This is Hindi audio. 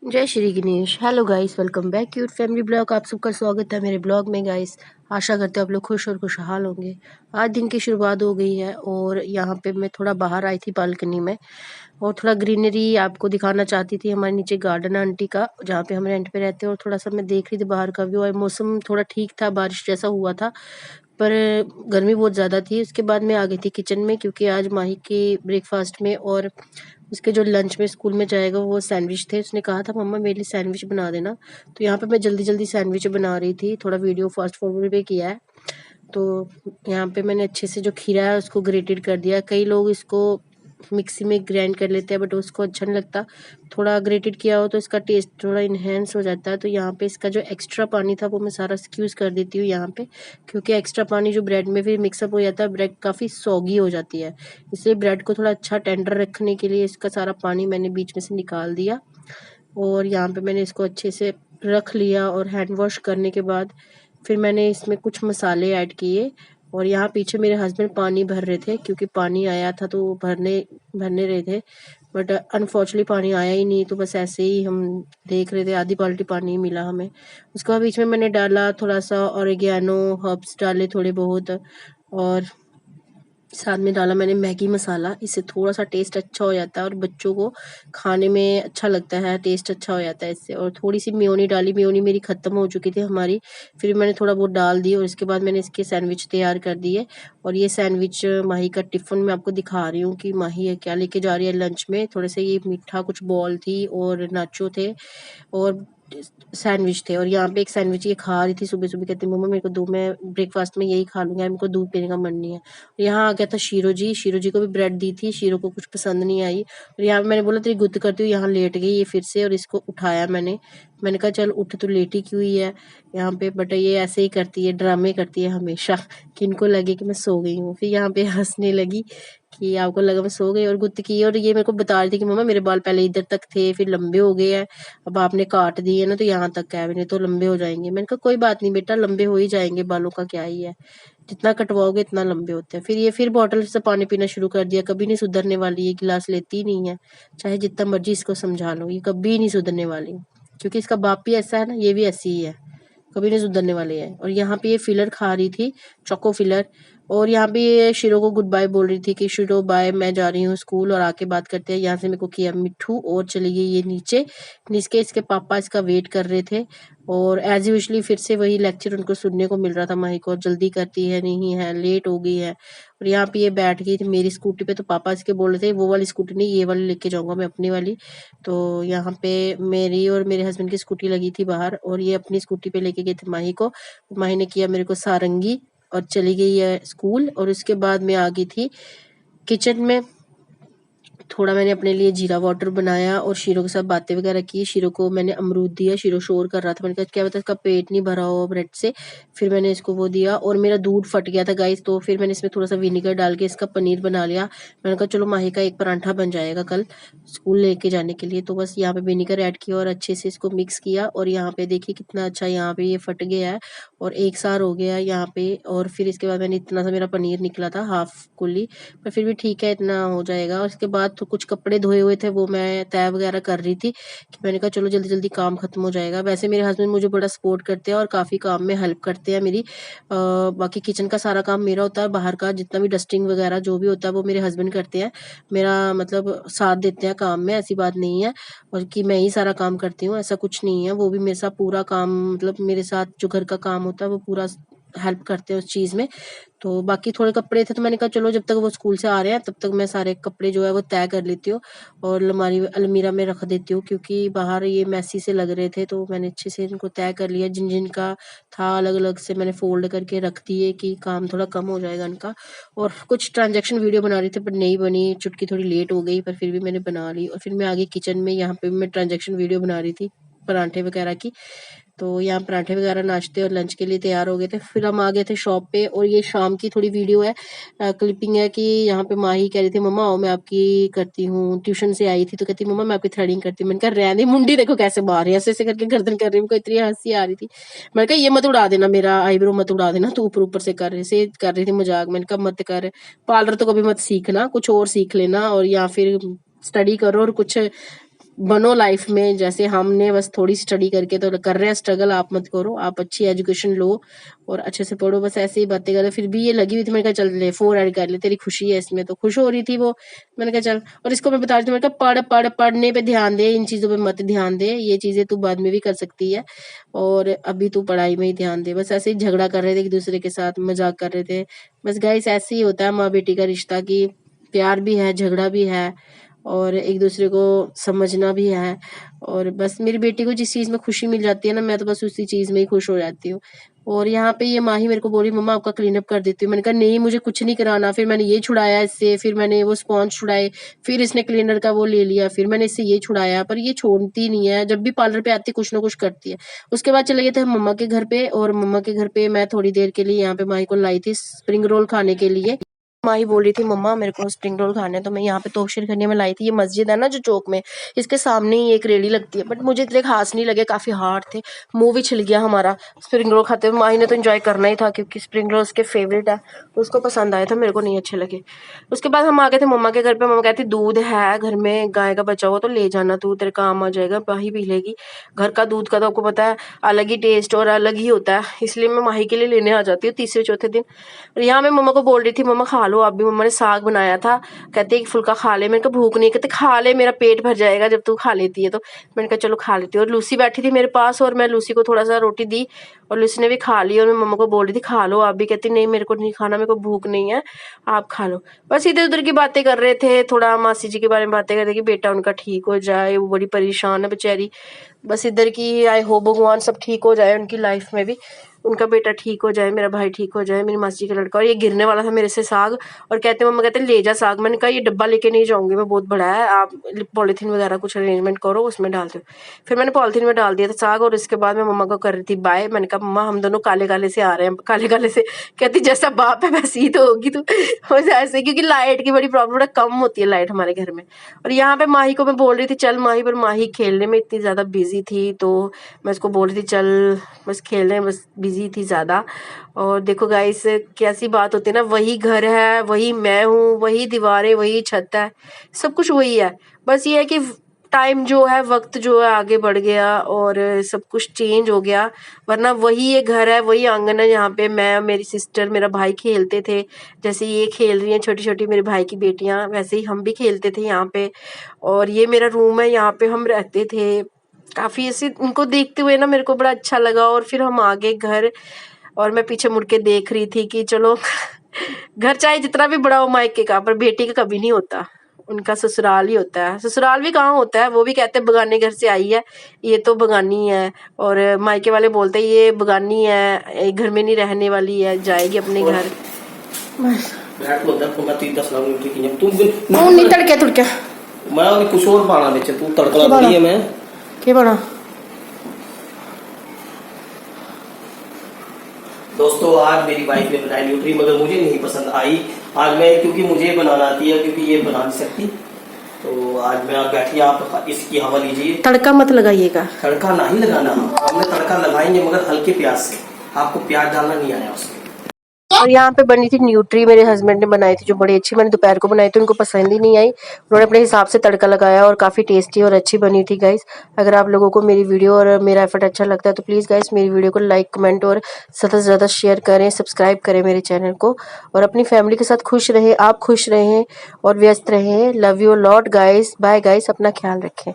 जय Shri Ganesh. Hello guys, welcome back cute family blog. आप सबका स्वागत है मेरे ब्लॉग में गाइस। आशा करते हो आप लोग खुश और खुशहाल होंगे। आज दिन की शुरुआत हो गई है और यहाँ पे मैं थोड़ा बाहर आई थी बालकनी में और थोड़ा ग्रीनरी आपको दिखाना चाहती थी। हमारे नीचे गार्डन है आंटी का, जहाँ पे हम रेंट पे रहते हैं, और थोड़ा सा मैं देख रही थी बाहर का व्यू। और मौसम थोड़ा ठीक था, बारिश जैसा हुआ था, पर गर्मी बहुत ज़्यादा थी। उसके बाद मैं आ गई थी किचन में, क्योंकि आज माही के ब्रेकफास्ट में और उसके जो लंच में स्कूल में जाएगा वो सैंडविच थे। उसने कहा था मम्मा मेरे लिए सैंडविच बना देना। तो यहाँ पे मैं जल्दी जल्दी सैंडविच बना रही थी, थोड़ा वीडियो फास्ट फॉरवर्ड भी किया है। तो यहाँ पे मैंने अच्छे से जो खीरा है उसको ग्रेटेड कर दिया। कई लोग इसको मिक्सी में ग्राइंड कर लेते हैं, बट उसको अच्छा नहीं लगता। थोड़ा ग्रेटेड किया हो तो इसका टेस्ट थोड़ा इन्हेंस हो जाता है। तो यहाँ पे इसका जो एक्स्ट्रा पानी था वो मैं सारा स्क्यूज कर देती हूँ यहाँ पे, क्योंकि एक्स्ट्रा पानी जो ब्रेड में फिर मिक्सअप हो जाता है, ब्रेड काफ़ी सॉगी हो जाती है। इसलिए ब्रेड को थोड़ा अच्छा टेंडर रखने के लिए इसका सारा पानी मैंने बीच में से निकाल दिया। और यहाँ पे मैंने इसको अच्छे से रख लिया और हैंड वॉश करने के बाद फिर मैंने इसमें कुछ मसाले ऐड किए। और यहाँ पीछे मेरे हस्बैंड पानी भर रहे थे, क्योंकि पानी आया था तो वो भरने भरने रहे थे, बट अनफॉर्चुनेटली पानी आया ही नहीं। तो बस ऐसे ही हम देख रहे थे, आधी बाल्टी पानी ही मिला हमें। उसके बाद बीच में मैंने डाला थोड़ा सा ऑरिगेनो, हर्ब्स डाले थोड़े बहुत, और साथ में डाला मैंने मैगी मसाला। इससे थोड़ा सा टेस्ट अच्छा हो जाता है और बच्चों को खाने में अच्छा लगता है, टेस्ट अच्छा हो जाता है इससे। और थोड़ी सी मेयोनी डाली, मेयोनी मेरी ख़त्म हो चुकी थी हमारी, फिर मैंने थोड़ा बहुत डाल दी। और इसके बाद मैंने इसके सैंडविच तैयार कर दिए। और ये सैंडविच माही का टिफ़िन मैं आपको दिखा रही हूँ कि माही ये क्या लेके जा रही है लंच में। थोड़े से ये मीठा कुछ बॉल थी और नाचो थे और सैंडविच थे। और यहाँ पे एक सैंडविच ये खा रही थी सुबह सुबह, कहती मम्मा मेरे को दो, मैं ब्रेकफास्ट में यही खा लूँगी, मेरे को दूध पीने का मन नहीं है। यहाँ आ गया था शीरो जी, शीरो जी को भी ब्रेड दी थी, शीरो को कुछ पसंद नहीं आई। और यहाँ पे मैंने बोला तेरी गुत्त करती हूँ, यहाँ लेट गई ये फिर से, और इसको उठाया मैंने कहा चल उठ, तो लेटी क्यों ही है यहाँ पे। बट ये ऐसे ही करती है, ड्रामे करती है हमेशा, कि इनको लगे कि मैं सो गई हूँ। फिर यहाँ पे हंसने लगी कि आपको लगा मैं सो गई, और गुत्त की। और ये मेरे को बता रही थी कि मम्मा मेरे बाल पहले इधर तक थे, फिर लंबे हो गए हैं, अब आपने काट दिए ना तो यहाँ तक है, नहीं तो लंबे हो जाएंगे। मैंने कहा कोई बात नहीं बेटा, लंबे हो ही जाएंगे, बालों का क्या ही है, जितना कटवाओगे इतना लंबे होते हैं। फिर ये फिर बॉटल से पानी पीना शुरू कर दिया। कभी नहीं सुधरने वाली, ये गिलास लेती ही नहीं है, चाहे जितना मर्जी इसको समझा लो, ये कभी नहीं सुधरने वाली। क्योंकि इसका बाप भी ऐसा है ना, ये भी ऐसी ही है, कभी नहीं सुधरने वाले हैं। और यहाँ पे ये फिलर खा रही थी, चोको फिलर। और यहाँ पे ये शिरो को गुड बाय बोल रही थी कि शिरो बाय, मैं जा रही हूँ स्कूल, और आके बात करते हैं। यहाँ से मेरे को किया मिट्ठू और चली गई ये नीचे। नीचे इसके पापा इसका वेट कर रहे थे। और एज यूजली फिर से वही लेक्चर उनको सुनने को मिल रहा था, माही को जल्दी करती है नहीं है, लेट हो गई है। और यहाँ पे ये बैठ गई थी मेरी स्कूटी पे, तो पापा इसके बोल रहे थे वो वाली स्कूटी नहीं, ये वाली लेके जाऊंगा मैं, अपनी वाली। तो यहाँ पे मेरी और मेरे हस्बैंड की स्कूटी लगी थी बाहर, और ये अपनी स्कूटी पे लेके गए थे माही को। माही ने किया मेरे को सारंगी और चली गई है स्कूल। और उसके बाद मैं आ गई थी किचन में। थोड़ा मैंने अपने लिए जीरा वाटर बनाया और शीरो के साथ बातें वगैरह की। शीरो को मैंने अमरूद दिया, शीरो शोर कर रहा था, मैंने कहा क्या पता इसका पेट नहीं भरा हो ब्रेड से। फिर मैंने इसको वो दिया, और मेरा दूध फट गया था गाइस, तो फिर मैंने इसमें थोड़ा सा विनीगर डाल के इसका पनीर बना लिया। मैंने कहा चलो माही का एक परांठा बन जाएगा कल स्कूल लेके जाने के लिए। तो बस यहाँ पे विनीगर ऐड किया और अच्छे से इसको मिक्स किया। और यहाँ पे देखिए कितना अच्छा यहाँ पे ये फट गया है और एक सार हो गया है यहाँ पे। और फिर इसके बाद मैंने इतना सा मेरा पनीर निकला था हाफ कुली, पर फिर भी ठीक है, इतना हो जाएगा। और इसके बाद तो कुछ कपड़े धोए हुए थे, वो मैं तय वगैरह कर रही थी, कि मैंने कहा चलो जल्दी जल्दी काम खत्म हो जाएगा। वैसे मेरे हस्बैंड मुझे बड़ा सपोर्ट करते हैं और काफ़ी काम में हेल्प करते हैं मेरी। बाकी किचन का सारा काम मेरा होता है, बाहर का जितना भी डस्टिंग वगैरह जो भी होता है वो मेरे हस्बैंड करते हैं। मेरा मतलब साथ देते हैं काम में, ऐसी बात नहीं है और कि मैं ही सारा काम करती हूँ, ऐसा कुछ नहीं है। वो भी मेरे साथ पूरा काम, मतलब मेरे साथ जो घर का काम होता है वो पूरा हेल्प करते हैं उस चीज़ में। तो बाकी थोड़े कपड़े थे, तो मैंने कहा चलो जब तक वो स्कूल से आ रहे हैं तब तक मैं सारे कपड़े जो है वो तय कर लेती हूँ और अलमीरा में रख देती हूँ, क्योंकि बाहर ये मैसी से लग रहे थे। तो मैंने अच्छे से इनको तय कर लिया, जिन जिन का था अलग अलग से मैंने फोल्ड करके रख दिए कि काम थोड़ा कम हो जाएगा इनका। और कुछ ट्रांजेक्शन वीडियो बना रही थी पर नहीं बनी, चुटकी थोड़ी लेट हो गई, पर फिर भी मैंने बना ली। और फिर मैं आगे किचन में, यहाँ पे मैं ट्रांजेक्शन वीडियो बना रही थी परांठे वगैरह की। तो यहाँ पराठे वगैरह नाश्ते और लंच के लिए तैयार हो गए थे। फिर हम आ गए थे शॉप पे, और ये शाम की थोड़ी वीडियो है, क्लिपिंग है, कि यहाँ पे माही कह रही थी मम्मा आओ मैं आपकी करती हूँ, ट्यूशन से आई थी तो कहती मम्मा मैं आपकी थ्रेडिंग करती हूँ। मैंने कहा रहने, मुंडी देखो कैसे मार रही है, ऐसे ऐसे करके गर्दन कर रही हूँ, इतनी हंसी आ रही थी। मैंने कहा ये मत उड़ा देना, मेरा आईब्रो मत उड़ा देना, तू ऊपर ऊपर से कर रही थी मजाक। मैंने कहा मत कर, पार्लर तो कभी मत सीखना, कुछ और सीख लेना, और या फिर स्टडी करो और कुछ बनो लाइफ में, जैसे हमने बस थोड़ी स्टडी करके तो कर रहे हैं स्ट्रगल, आप मत करो, आप अच्छी एजुकेशन लो और अच्छे से पढ़ो, बस ऐसे ही बातें करो। फिर भी ये लगी हुई थी, मैंने कहा चल ले 4 ऐड कर ले, तेरी खुशी है इसमें, तो खुश हो रही थी वो। मैंने कहा चल, और इसको मैं बता रही थी, मैंने कहा पढ़ पढ़, पढ़ने पे ध्यान दे, इन चीजों पे मत ध्यान दे, ये चीजें तू बाद में भी कर सकती है और अभी तू पढ़ाई में ही ध्यान दे। बस ऐसे ही झगड़ा कर रहे थे एक दूसरे के साथ, मजाक कर रहे थे। बस गाइस ऐसे ही होता है माँ बेटी का रिश्ता, की प्यार भी है, झगड़ा भी है और एक दूसरे को समझना भी है। और बस मेरी बेटी को जिस चीज में खुशी मिल जाती है ना, मैं तो बस उसी चीज में ही खुश हो जाती हूँ। और यहाँ पे ये माही मेरे को बोली मम्मा आपका क्लीन अप कर देती हूँ। मैंने कहा नहीं, मुझे कुछ नहीं कराना। फिर मैंने ये छुड़ाया इससे, फिर मैंने वो स्पॉन्ज छुड़ाए, फिर इसने क्लीनर का वो ले लिया, फिर मैंने इससे ये छुड़ाया, पर ये छोड़ती नहीं है। जब भी पार्लर पे आती कुछ ना कुछ करती है। उसके बाद चले गए थे हम मम्मा के घर पे, और मम्मा के घर पे मैं थोड़ी देर के लिए यहाँ पे माही को लाई थी स्प्रिंग रोल खाने के लिए। माही बोल रही थी मम्मा मेरे को स्प्रिंग रोल खाने, तो मैं यहाँ पे तोशीर खाने में लाई थी। ये मस्जिद है ना जो चौक में, इसके सामने ही एक रेड़ी लगती है, बट मुझे इतने खास नहीं लगे, काफी हार्ड थे, मुंह भी छिल गया हमारा स्प्रिंग रोल खाते हुए। माही ने तो एंजॉय करना ही था क्योंकि स्प्रिंग रोल उसके फेवरेट है, तो उसको पसंद आया था, मेरे को नहीं अच्छे लगे। उसके बाद हम आ गए थे मम्मा के घर पे। मम्मा कहती दूध है घर में, गाय का बचा हुआ, तो ले जाना, तू तेरे काम आ जाएगा, माही पी लेगी। घर का दूध का तो आपको पता है अलग ही टेस्ट और अलग ही होता है, इसलिए मैं माही के लिए लेने आ जाती हूँ तीसरे चौथे दिन। और यहाँ मैं मम्मा को बोल रही थी मम्मा खा लो आप भी, मम्मा ने साग बनाया था, कहते एक फुल्का खा ले। मैंने कहा भूख नहीं, कहते खा ले मेरा पेट भर जाएगा जब तू खा लेती है तो। मैंने कहा चलो खा लेती हूँ। और लूसी बैठी थी मेरे पास और मैं लूसी को थोड़ा सा रोटी दी और लूसी ने भी खा ली। और मैं मम्मा को बोल रही थी खा लो आप भी, कहती नहीं मेरे को नहीं खाना, मेरे को भूख नहीं है, आप खा लो। बस इधर उधर की बातें कर रहे थे, थोड़ा मासी जी के बारे में बातें कर रहे थे कि बेटा उनका ठीक हो जाए, वो बड़ी परेशान है बेचारी। बस इधर की आई होप भगवान सब ठीक हो जाए उनकी लाइफ में भी, उनका बेटा ठीक हो जाए, मेरा भाई ठीक हो जाए, मेरी मासी का लड़का। और ये गिरने वाला था मेरे से साग, और कहते मम्मा कहते ले जा साग। मैंने कहा ये डब्बा लेके नहीं जाऊंगी मैं, बहुत बड़ा है, आप पॉलीथीन वगैरह कुछ अरेंजमेंट करो उसमें डाल दो। फिर मैंने पॉलीथीन में डाल दिया था साग, और इसके बाद मैं मम्मा को कर रही थी बाय। मैंने कहा मम्मा हम दोनों काले काले से आ रहे हैं, काले काले से। कहती जैसा बाप है वैसी ही तो होगी तू ऐसे, क्योंकि लाइट की बड़ी प्रॉब्लम कम होती है लाइट हमारे घर में। और यहाँ पे माही को मैं बोल रही थी चल माही, पर माही खेलने में इतनी ज्यादा बिजी थी, तो मैं उसको बोल रही थी चल बस खेलने में, बस बिजी थी ज्यादा। और देखो गाइस कैसी बात होती है ना, वही घर है, वही मैं हूँ, वही दीवारें, वही छत है, सब कुछ वही है। बस ये है कि टाइम जो है, वक्त जो है आगे बढ़ गया और सब कुछ चेंज हो गया, वरना वही ये घर है, वही आंगन है, यहाँ पे मैं, मेरी सिस्टर, मेरा भाई खेलते थे। जैसे ये खेल रही हैं छोटी छोटी मेरे भाई की बेटियां, वैसे ही हम भी खेलते थे यहाँ पे। और ये मेरा रूम है, यहाँ पे हम रहते थे। काफी ऐसे उनको देखते हुए ना मेरे को बड़ा अच्छा लगा। और फिर हम आ गए घर, और मैं पीछे मुड़ के देख रही थी कि चलो घर चाहे जितना भी बड़ा हो मायके का, पर बेटी का कभी नहीं होता, उनका ससुराल ही होता है। ससुराल भी कहाँ होता है, वो भी कहते हैं बगाने घर से आई है, ये तो बगानी है। और मायके वाले बोलते हैं ये बगानी है, ये घर में नहीं रहने वाली है, जाएगी अपने घर। नहीं तड़के तुड़के मैं कुछ और पाना बेचे, तू तड़का बड़ी है। मैं क्या बना दोस्तों आज मेरी वाइफ ने बनाई न्यूट्री, मगर मुझे नहीं पसंद आई। आज मैं, क्योंकि मुझे बनाना आती है, क्योंकि ये बना नहीं सकती, तो आज मैं आप बैठिए, आप इसकी हवा लीजिए। तड़का मत लगाइएगा। तड़का नहीं लगाना, हमने तड़का लगाएंगे मगर हल्के प्याज से, आपको प्याज डालना नहीं आया उसमें। और यहाँ पे बनी थी न्यूट्री, मेरे हस्बैंड ने बनाई थी जो बड़ी अच्छी, मैंने दोपहर को बनाई थी, उनको पसंद ही नहीं आई, उन्होंने अपने हिसाब से तड़का लगाया और काफ़ी टेस्टी और अच्छी बनी थी गाइस। अगर आप लोगों को मेरी वीडियो और मेरा एफर्ट अच्छा लगता है तो प्लीज़ गाइस मेरी वीडियो को लाइक कमेंट और ज़्यादा से ज़्यादा शेयर करें, सब्सक्राइब करें मेरे चैनल को, और अपनी फैमिली के साथ खुश रहें, आप खुश रहें और व्यस्त रहें। Love you lot guys, bye guys, अपना ख्याल रखें।